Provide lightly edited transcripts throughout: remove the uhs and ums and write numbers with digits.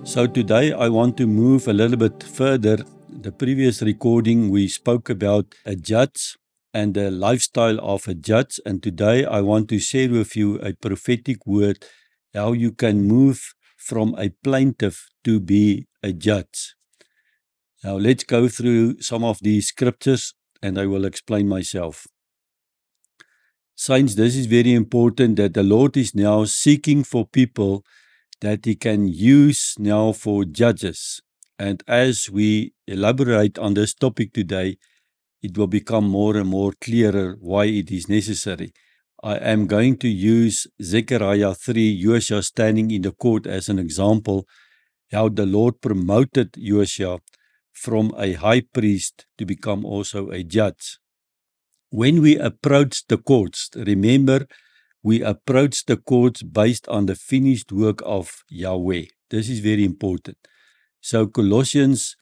So today I want to move a little bit further. The previous recording we spoke about a judge and the lifestyle of a judge, and today I want to share with you a prophetic word, how you can move from a plaintiff to be a judge. Now let's go through some of these scriptures and I will explain myself. Saints, this is very important that the Lord is now seeking for people that He can use now for judges. And as we elaborate on this topic today, it will become more and more clearer why it is necessary. I am going to use Zechariah 3, Joshua standing in the court as an example, how the Lord promoted Joshua from a high priest to become also a judge. When we approach the courts, remember, we approach the courts based on the finished work of Yahweh. This is very important. So Colossians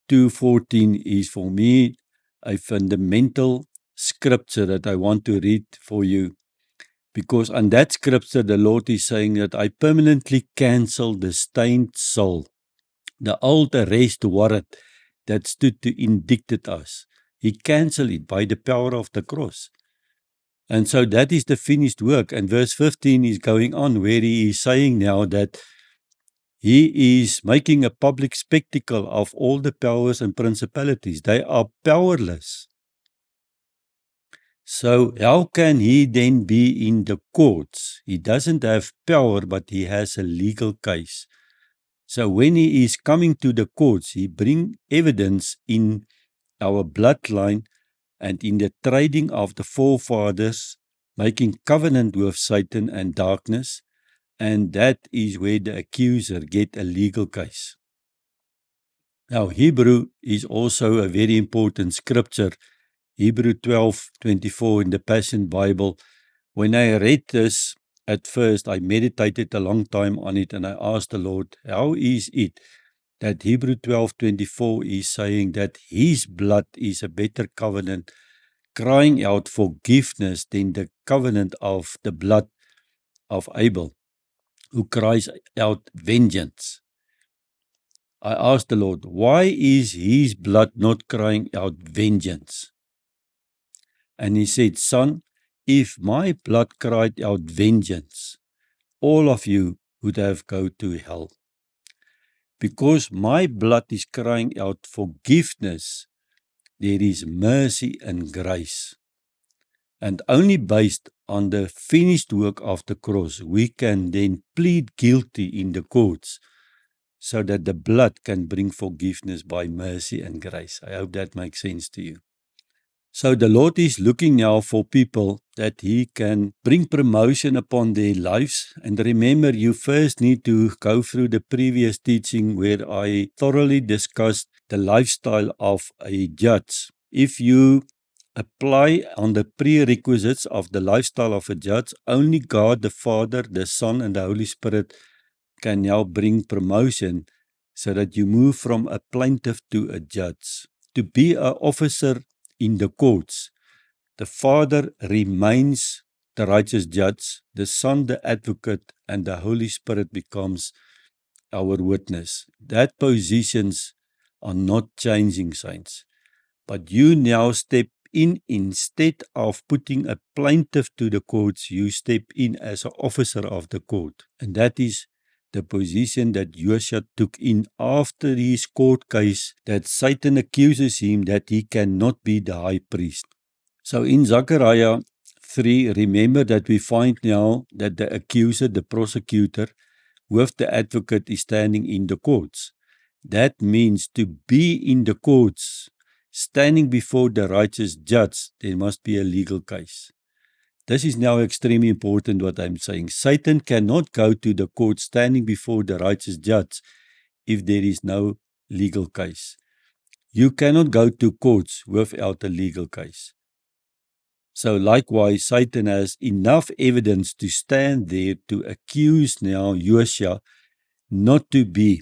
2:14 is for me a fundamental scripture that I want to read for you. Because on that scripture, the Lord is saying that I permanently cancel the stained soul, the old arrest warrant that stood to indict us. He canceled it by the power of the cross. And so that is the finished work. And verse 15 is going on where he is saying now that he is making a public spectacle of all the powers and principalities. They are powerless. So how can he then be in the courts? He doesn't have power, but he has a legal case. So when he is coming to the courts, he brings evidence in our bloodline and in the trading of the forefathers, making covenant with Satan and darkness, and that is where the accuser get a legal case. Now, Hebrew is also a very important scripture, Hebrew 12:24 in the Passion Bible. When I read this, at first I meditated a long time on it and I asked the Lord, how is it that Hebrew 12:24 is saying that His blood is a better covenant, crying out forgiveness than the covenant of the blood of Abel, who cries out vengeance. I asked the Lord, why is His blood not crying out vengeance? And He said, son, if my blood cried out vengeance, all of you would have go to hell. Because my blood is crying out forgiveness, there is mercy and grace. And only based on the finished work of the cross, we can then plead guilty in the courts so that the blood can bring forgiveness by mercy and grace. I hope that makes sense to you. So the Lord is looking now for people that He can bring promotion upon their lives. And remember, you first need to go through the previous teaching where I thoroughly discussed the lifestyle of a judge. If you apply on the prerequisites of the lifestyle of a judge, only God the Father, the Son, and the Holy Spirit can now bring promotion so that you move from a plaintiff to a judge. To be an officer in the courts, the Father remains the righteous judge, the Son the advocate, and the Holy Spirit becomes our witness. That positions are not changing, saints. But you now step in, instead of putting a plaintiff to the courts, you step in as an officer of the court. And that is the position that Joshua took in after his court case, that Satan accuses him that he cannot be the high priest. So in Zechariah 3, remember that we find now that the accuser, the prosecutor, with the advocate is standing in the courts. That means to be in the courts, standing before the righteous judge, there must be a legal case. This is now extremely important what I'm saying. Satan cannot go to the court standing before the righteous judge if there is no legal case. You cannot go to courts without a legal case. So likewise, Satan has enough evidence to stand there to accuse now Joshua not to be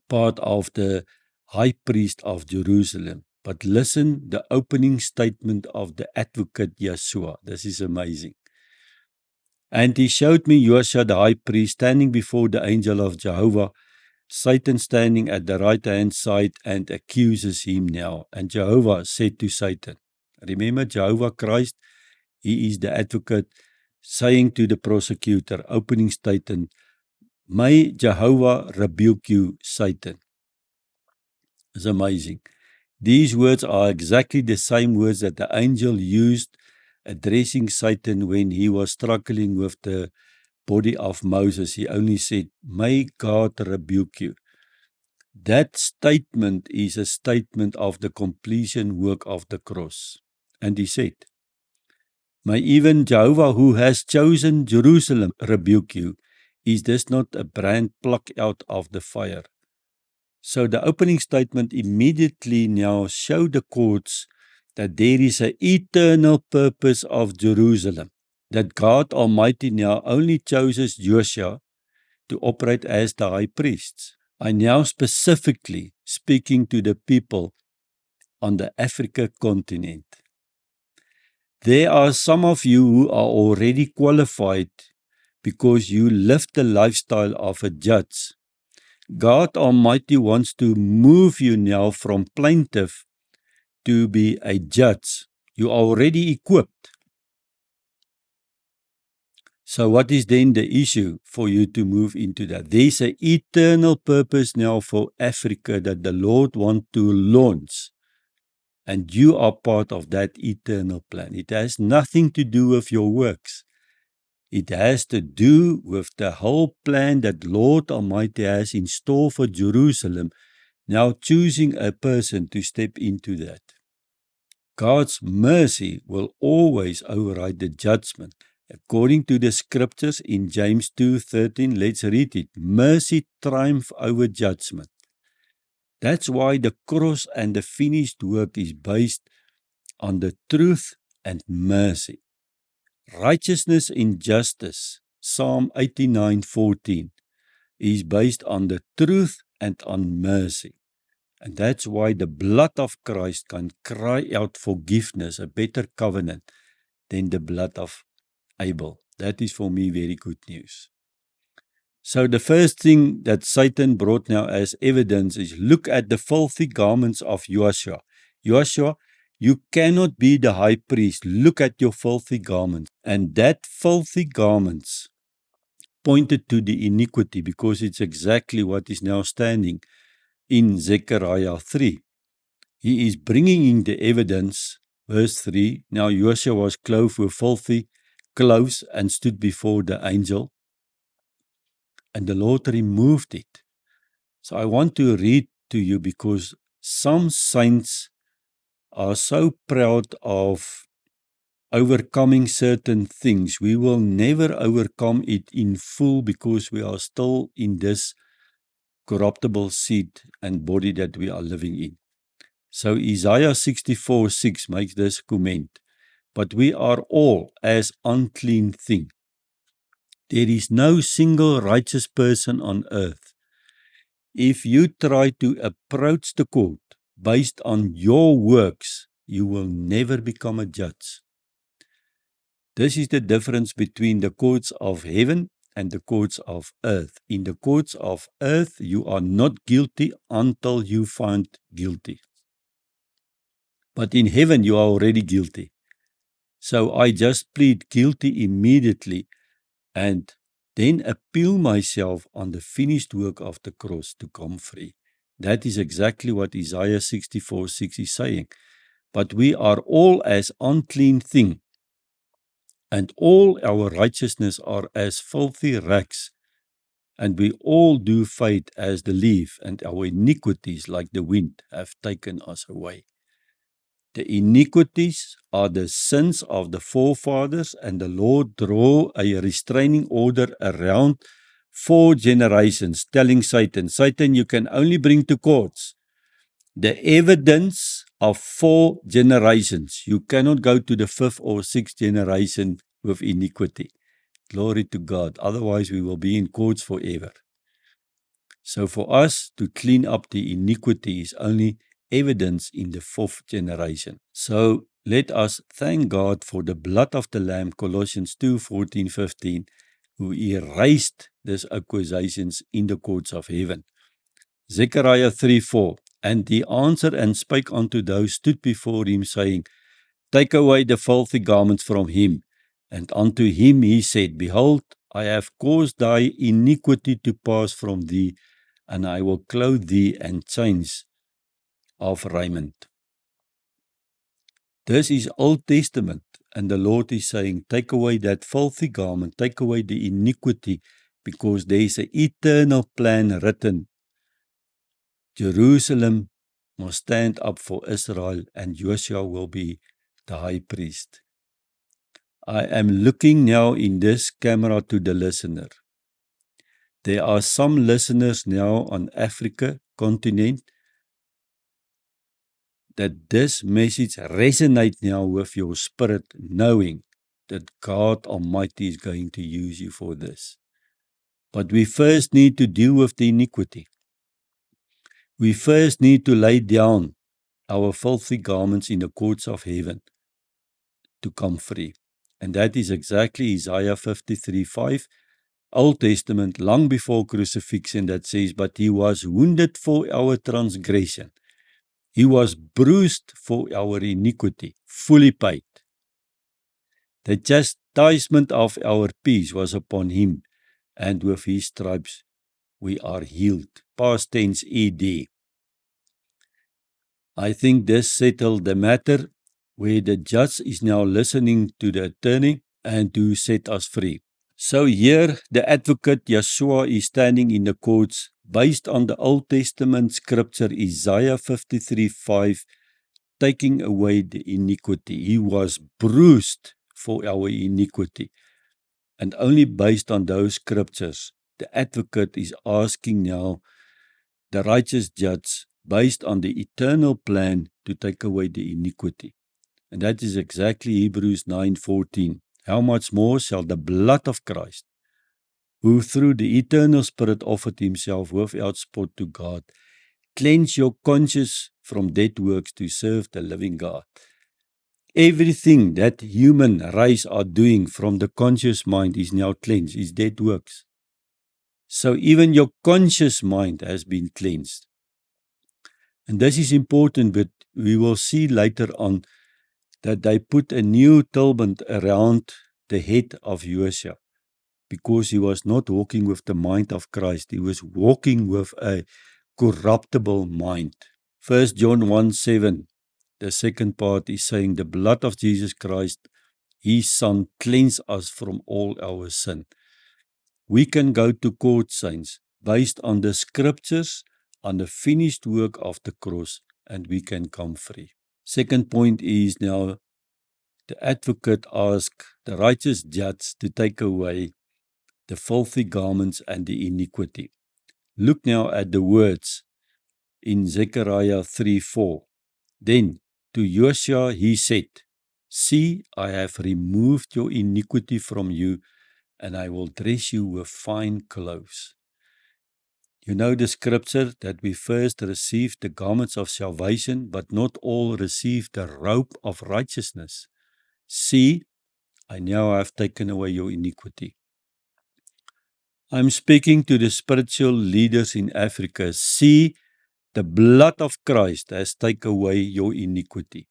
part of the high priest of Jerusalem. But listen, the opening statement of the advocate Yeshua. This is amazing. And he showed me Joshua the high priest standing before the angel of Jehovah, Satan standing at the right-hand side and accuses him now. And Jehovah said to Satan, remember Jehovah Christ, he is the advocate, saying to the prosecutor, opening statement, may Jehovah rebuke you, Satan. It's amazing. These words are exactly the same words that the angel used addressing Satan when he was struggling with the body of Moses. He only said, may God rebuke you. That statement is a statement of the completion work of the cross. And he said, may even Jehovah who has chosen Jerusalem rebuke you. Is this not a brand plucked out of the fire? So the opening statement immediately now showed the courts that there is an eternal purpose of Jerusalem, that God Almighty now only chooses Joshua to operate as the high priests. I now specifically speaking to the people on the Africa continent. There are some of you who are already qualified because you live the lifestyle of a judge. God Almighty wants to move you now from plaintiff to be a judge. You are already equipped. So what is then the issue for you to move into that? There's an eternal purpose now for Africa that the Lord wants to launch. And you are part of that eternal plan. It has nothing to do with your works. It has to do with the whole plan that Lord Almighty has in store for Jerusalem, now choosing a person to step into that. God's mercy will always override the judgment. According to the scriptures in James 2:13, let's read it. Mercy triumphs over judgment. That's why the cross and the finished work is based on the truth and mercy. Righteousness and justice, Psalm 89:14, is based on the truth and on mercy. And that's why the blood of Christ can cry out forgiveness, a better covenant than the blood of Abel. That is for me very good news. So the first thing that Satan brought now as evidence is look at the filthy garments of Joshua. Joshua, you cannot be the high priest. Look at your filthy garments. And that filthy garments pointed to the iniquity because it's exactly what is now standing in Zechariah 3. He is bringing in the evidence, verse 3. Now Joshua was clothed with filthy clothes and stood before the angel, and the Lord removed it. So I want to read to you because some saints are so proud of overcoming certain things. We will never overcome it in full because we are still in this corruptible seed and body that we are living in. So Isaiah 64:6 makes this comment, but we are all as unclean thing. There is no single righteous person on earth. If you try to approach the court based on your works, you will never become a judge. This is the difference between the courts of heaven and the courts of earth. In the courts of earth, you are not guilty until you find guilty. But in heaven, you are already guilty. So I just plead guilty immediately and then appeal myself on the finished work of the cross to come free. That is exactly what Isaiah 64:6 is saying. But we are all as unclean thing, and all our righteousness are as filthy rags, and we all do fade as the leaf, and our iniquities like the wind have taken us away. The iniquities are the sins of the forefathers, and the Lord drew a restraining order around 4 generations, telling Satan, Satan, you can only bring to courts the evidence of 4 generations. You cannot go to the 5th or 6th generation with iniquity. Glory to God. Otherwise, we will be in courts forever. So for us to clean up the iniquity is only evidence in the 4th generation. So let us thank God for the blood of the Lamb, Colossians 2:14-15, who erased these accusations in the courts of heaven. Zechariah 3:4. And he answered and spake unto those stood before him, saying, Take away the filthy garments from him. And unto him he said, Behold, I have caused thy iniquity to pass from thee, and I will clothe thee in chains of raiment. This is Old Testament, and the Lord is saying, take away that filthy garment, take away the iniquity, because there is an eternal plan written. Jerusalem must stand up for Israel, and Joshua will be the high priest. I am looking now in this camera to the listener. There are some listeners now on Africa continent that this message resonates now with your spirit, knowing that God Almighty is going to use you for this. But we first need to deal with the iniquity. We first need to lay down our filthy garments in the courts of heaven to come free. And that is exactly Isaiah 53:5, Old Testament, long before crucifixion, that says, But he was wounded for our transgression. He was bruised for our iniquity, fully paid. The chastisement of our peace was upon him, and with his stripes we are healed. Past tense ED. I think this settled the matter, where the judge is now listening to the attorney and to set us free. So here the advocate Yeshua is standing in the courts based on the Old Testament scripture Isaiah 53:5, taking away the iniquity. He was bruised for our iniquity. And only based on those scriptures, the advocate is asking now the righteous judge, based on the eternal plan, to take away the iniquity. And that is exactly Hebrews 9:14. How much more shall the blood of Christ, who through the eternal Spirit offered himself without spot to God, cleanse your conscience from dead works to serve the living God. Everything that human race are doing from the conscious mind is now cleansed, is dead works. So even your conscious mind has been cleansed. And this is important, but we will see later on that they put a new turban around the head of Joshua, because he was not walking with the mind of Christ. He was walking with a corruptible mind. 1 John 1:7, the second part is saying, the blood of Jesus Christ, his Son, cleanse us from all our sin. We can go to court, saints, based on the scriptures, on the finished work of the cross, and we can come free. Second point is now the advocate asks the righteous judge to take away the filthy garments and the iniquity. Look now at the words in Zechariah 3:4. Then to Joshua he said, See, I have removed your iniquity from you, and I will dress you with fine clothes. You know the scripture that we first received the garments of salvation, but not all received the robe of righteousness. See, I now have taken away your iniquity. I'm speaking to the spiritual leaders in Africa. See, the blood of Christ has taken away your iniquity.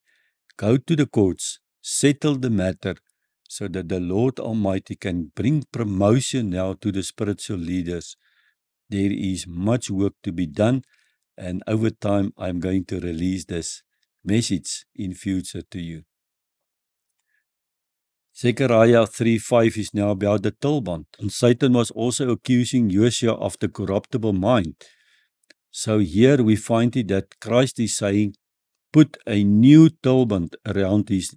Go to the courts, settle the matter, so that the Lord Almighty can bring promotion now to the spiritual leaders. There is much work to be done, and over time I'm going to release this message in future to you. Zechariah 3:5 is now about the tulband, and Satan was also accusing Joshua of the corruptible mind. So here we find it that Christ is saying, put a new tulband around his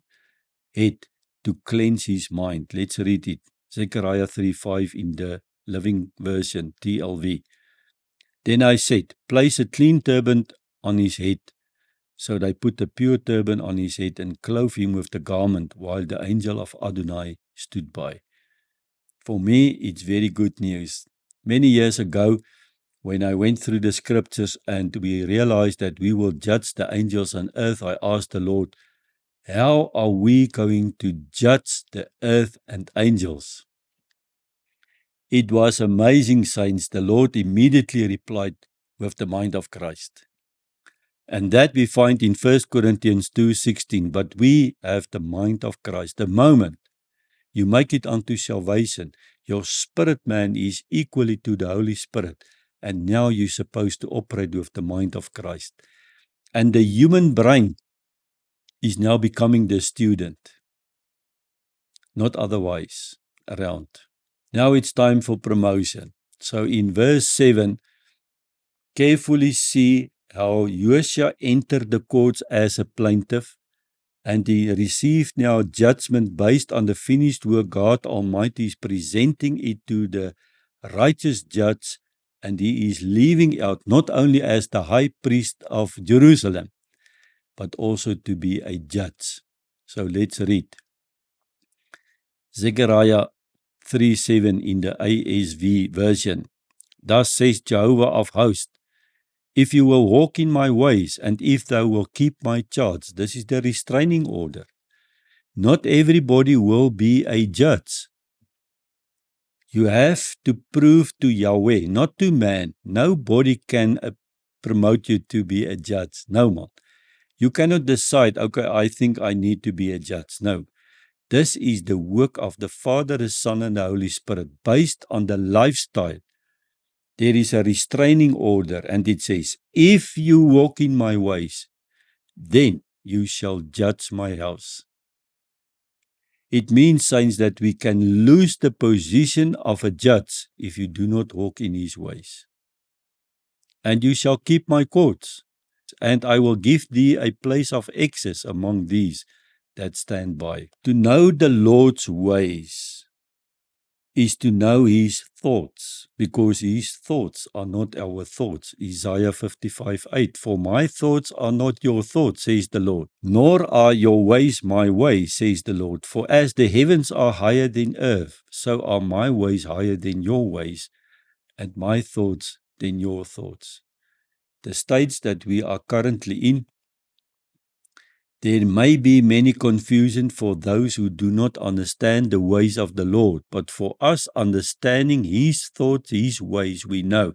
head to cleanse his mind. Let's read it. Zechariah 3:5 in the Living Version, TLV. Then I said, place a clean turban on his head. So they put a pure turban on his head and clothed him with the garment, while the angel of Adonai stood by. For me, it's very good news. Many years ago, when I went through the scriptures and we realized that we will judge the angels on earth, I asked the Lord, how are we going to judge the earth and angels? It was amazing, saints. The Lord immediately replied, with the mind of Christ. And that we find in 1 Corinthians 2:16. But we have the mind of Christ. The moment you make it unto salvation, your spirit man is equally to the Holy Spirit. And now you're supposed to operate with the mind of Christ. And the human brain is now becoming the student, not otherwise around. Now it's time for promotion. So in verse 7, carefully see how Joshua entered the courts as a plaintiff, and he received now judgment based on the finished work. God Almighty is presenting it to the righteous judge, and he is leaving out not only as the high priest of Jerusalem, but also to be a judge. So let's read. Zechariah 3:7 in the ASV version. Thus says Jehovah of hosts, if you will walk in my ways, and if thou will keep my charge. This is the restraining order. Not everybody will be a judge. You have to prove to Yahweh, not to man. Nobody can promote you to be a judge. No man. You cannot decide, okay, I think I need to be a judge. No. This is the work of the Father, the Son, and the Holy Spirit, based on the lifestyle. There is a restraining order, and it says, if you walk in my ways, then you shall judge my house. It means, saints, that we can lose the position of a judge if you do not walk in his ways. And you shall keep my courts, and I will give thee a place of access among these that stand by. To know the Lord's ways is to know his thoughts, because his thoughts are not our thoughts. Isaiah 55:8. For my thoughts are not your thoughts, says the Lord, nor are your ways my ways, says the Lord. For as the heavens are higher than earth, so are my ways higher than your ways, and my thoughts than your thoughts. The states that we are currently in, there may be many confusion for those who do not understand the ways of the Lord, but for us understanding his thoughts, his ways, we know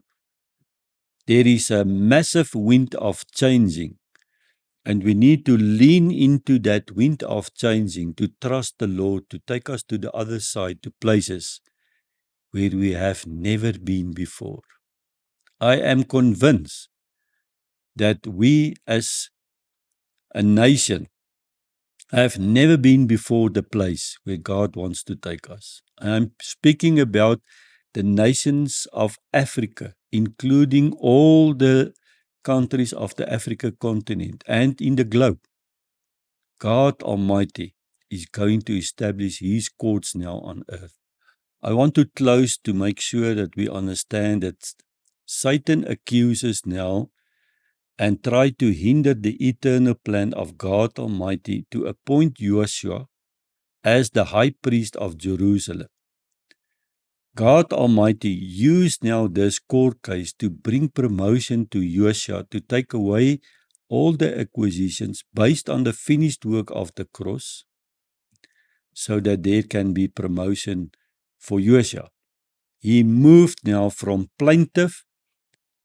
there is a massive wind of changing, and we need to lean into that wind of changing, to trust the Lord, to take us to the other side, to places where we have never been before. I am convinced that we as a nation have never been before the place where God wants to take us. I'm speaking about the nations of Africa, including all the countries of the Africa continent and in the globe. God Almighty is going to establish his courts now on earth. I want to close to make sure that we understand that Satan accuses now and try to hinder the eternal plan of God Almighty to appoint Joshua as the high priest of Jerusalem. God Almighty used now this court case to bring promotion to Joshua, to take away all the acquisitions based on the finished work of the cross, so that there can be promotion for Joshua. He moved now from plaintiff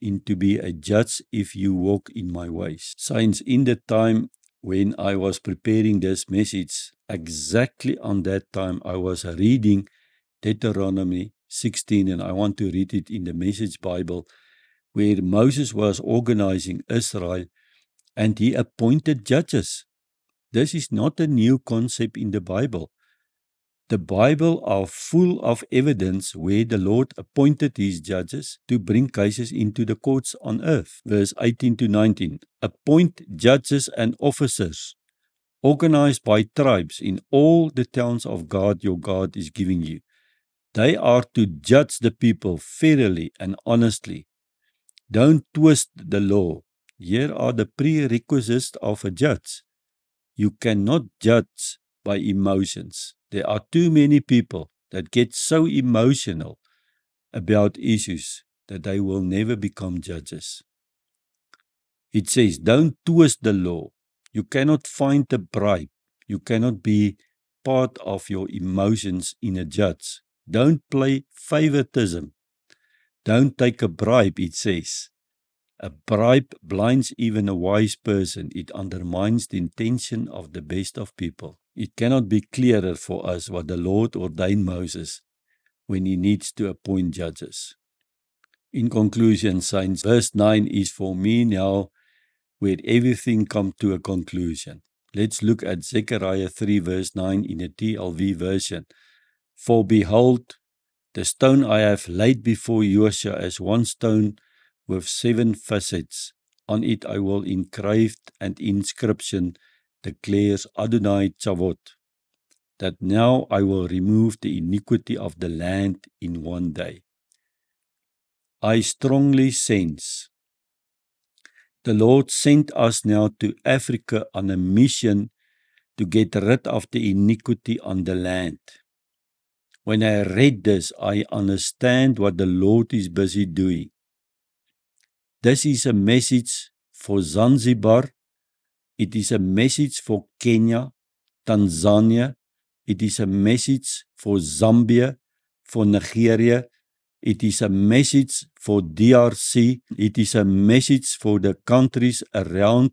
into be a judge if you walk in my ways. Saints, in the time when I was preparing this message, exactly on that time I was reading Deuteronomy 16, and I want to read it in the Message Bible, where Moses was organizing Israel and he appointed judges. This is not a new concept in the Bible. The Bible are full of evidence where the Lord appointed his judges to bring cases into the courts on earth. Verse 18 to 19. Appoint judges and officers, organized by tribes in all the towns of God your God is giving you. They are to judge the people fairly and honestly. Don't twist the law. Here are the prerequisites of a judge. You cannot judge by emotions. There are too many people that get so emotional about issues that they will never become judges. It says, don't twist the law. You cannot find a bribe. You cannot be part of your emotions in a judge. Don't play favoritism. Don't take a bribe, it says. A bribe blinds even a wise person. It undermines the intention of the best of people. It cannot be clearer for us what the Lord ordained Moses when he needs to appoint judges. In conclusion, saints, verse 9 is for me now where everything comes to a conclusion. Let's look at Zechariah 3 verse 9 in the TLV version. For behold, the stone I have laid before Joshua as one stone with 7 facets. On it I will engrave an inscription, declares Adonai Tzavot, that now I will remove the iniquity of the land in one day. I strongly sense the Lord sent us now to Africa on a mission to get rid of the iniquity on the land. When I read this, I understand what the Lord is busy doing. This is a message for Zanzibar. It is a message for Kenya, Tanzania. It is a message for Zambia, for Nigeria. It is a message for DRC. It is a message for the countries around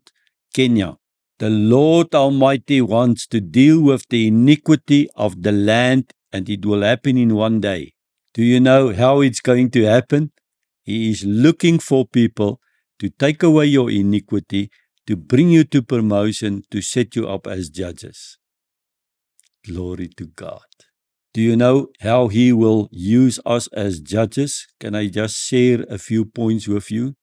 Kenya. The Lord Almighty wants to deal with the iniquity of the land, and it will happen in one day. Do you know how it's going to happen? He is looking for people to take away your iniquity, to bring you to promotion, to set you up as judges. Glory to God. Do you know how He will use us as judges? Can I just share a few points with you?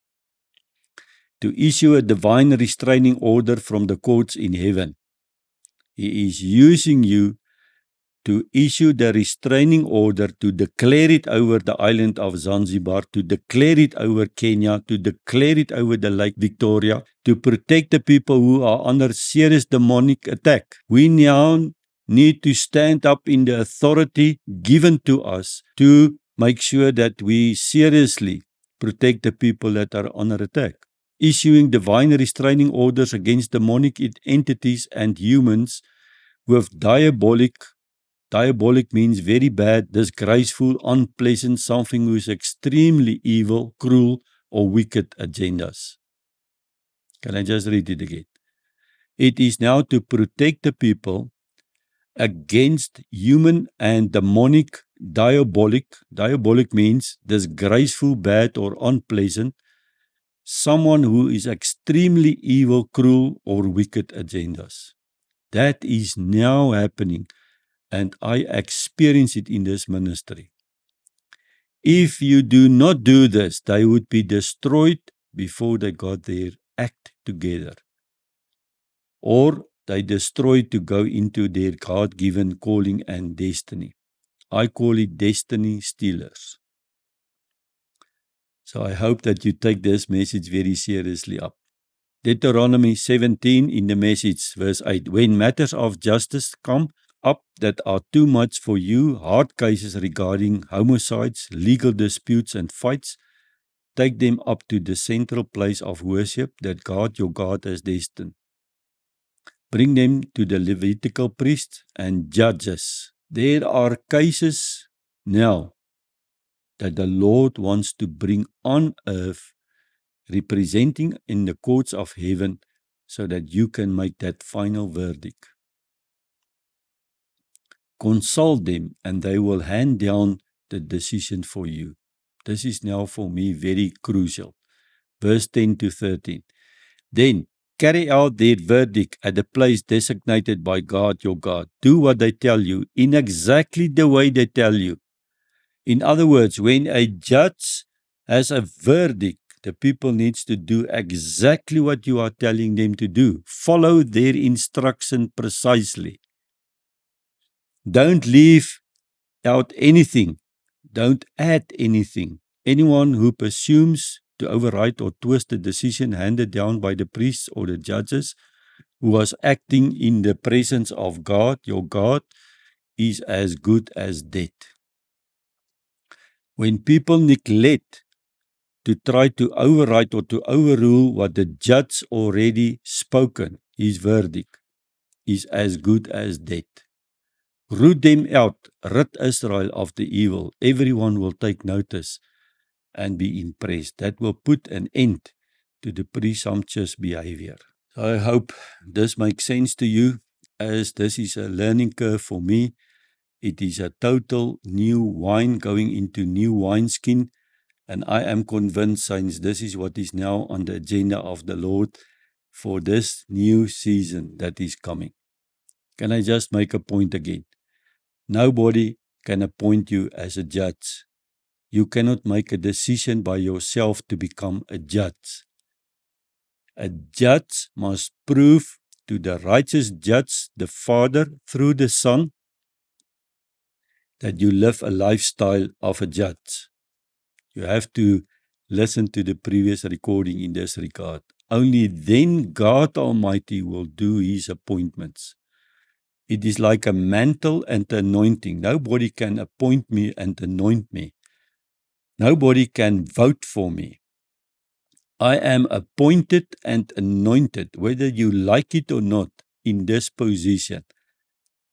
To issue a divine restraining order from the courts in heaven. He is using you to issue the restraining order, to declare it over the island of Zanzibar, to declare it over Kenya, to declare it over the Lake Victoria, to protect the people who are under serious demonic attack. We now need to stand up in the authority given to us to make sure that we seriously protect the people that are under attack. Issuing divine restraining orders against demonic entities and humans with diabolic means very bad, disgraceful, unpleasant, something who is extremely evil, cruel, or wicked agendas. Can I just read it again? It is now to protect the people against human and demonic diabolic. Diabolic means disgraceful, bad, or unpleasant. Someone who is extremely evil, cruel, or wicked agendas. That is now happening, and I experience it in this ministry. If you do not do this, they would be destroyed before they got their act together. Or they destroyed to go into their God-given calling and destiny. I call it destiny stealers. So I hope that you take this message very seriously up. Deuteronomy 17 in the Message, verse 8. When matters of justice come up that are too much for you, hard cases regarding homicides, legal disputes and fights, take them up to the central place of worship that God your God has destined. Bring them to the Levitical priests and judges. There are cases now that the Lord wants to bring on earth, representing in the courts of heaven, so that you can make that final verdict. Consult them, and they will hand down the decision for you. This is now for me very crucial. Verse 10 to 13. Then carry out their verdict at the place designated by God your God. Do what they tell you in exactly the way they tell you. In other words, when a judge has a verdict, the people needs to do exactly what you are telling them to do. Follow their instruction precisely. Don't leave out anything. Don't add anything. Anyone who presumes to override or twist the decision handed down by the priests or the judges who was acting in the presence of God, your God, is as good as dead. When people neglect to try to override or to overrule what the judge already spoken, his verdict is as good as dead. Root them out, rid Israel of the evil. Everyone will take notice and be impressed. That will put an end to the presumptuous behavior. So I hope this makes sense to you, as this is a learning curve for me. It is a total new wine going into new wineskin, and I am convinced, saints, this is what is now on the agenda of the Lord for this new season that is coming. Can I just make a point again? Nobody can appoint you as a judge. You cannot make a decision by yourself to become a judge. A judge must prove to the righteous judge, the Father, through the Son, that you live a lifestyle of a judge. You have to listen to the previous recording in this regard. Only then God Almighty will do His appointments. It is like a mantle and anointing. Nobody can appoint me and anoint me. Nobody can vote for me. I am appointed and anointed, whether you like it or not, in this position.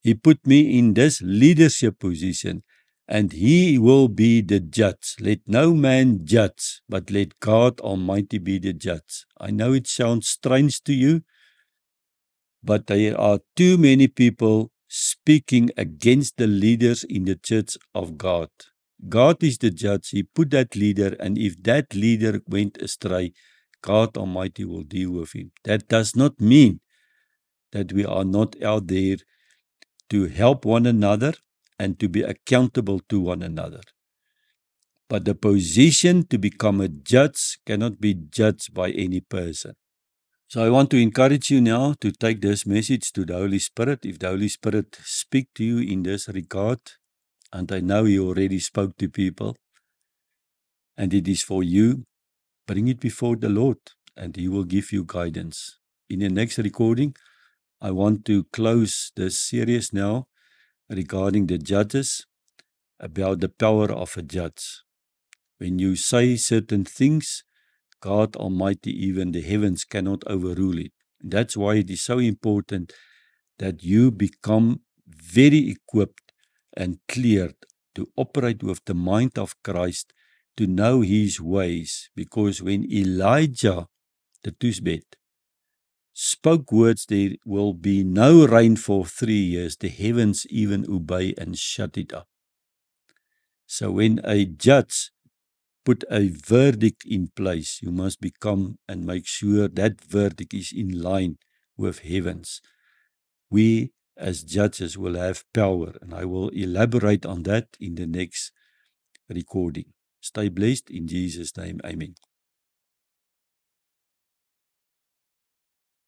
He put me in this leadership position, and He will be the judge. Let no man judge, but let God Almighty be the judge. I know it sounds strange to you, but there are too many people speaking against the leaders in the church of God. God is the judge. He put that leader, and if that leader went astray, God Almighty will deal with him. That does not mean that we are not out there to help one another and to be accountable to one another. But the position to become a judge cannot be judged by any person. So I want to encourage you now to take this message to the Holy Spirit. If the Holy Spirit speaks to you in this regard, and I know He already spoke to people, and it is for you, bring it before the Lord, and He will give you guidance. In the next recording, I want to close this series now regarding the judges, about the power of a judge. When you say certain things, God Almighty, even the heavens cannot overrule it. That's why it is so important that you become very equipped and cleared to operate with the mind of Christ, to know His ways. Because when Elijah, the Tusbet, spoke words, there will be no rain for 3 years, the heavens even obey and shut it up. So when a judge put a verdict in place, you must become and make sure that verdict is in line with heavens. We as judges will have power, and I will elaborate on that in the next recording. Stay blessed in Jesus' name. Amen.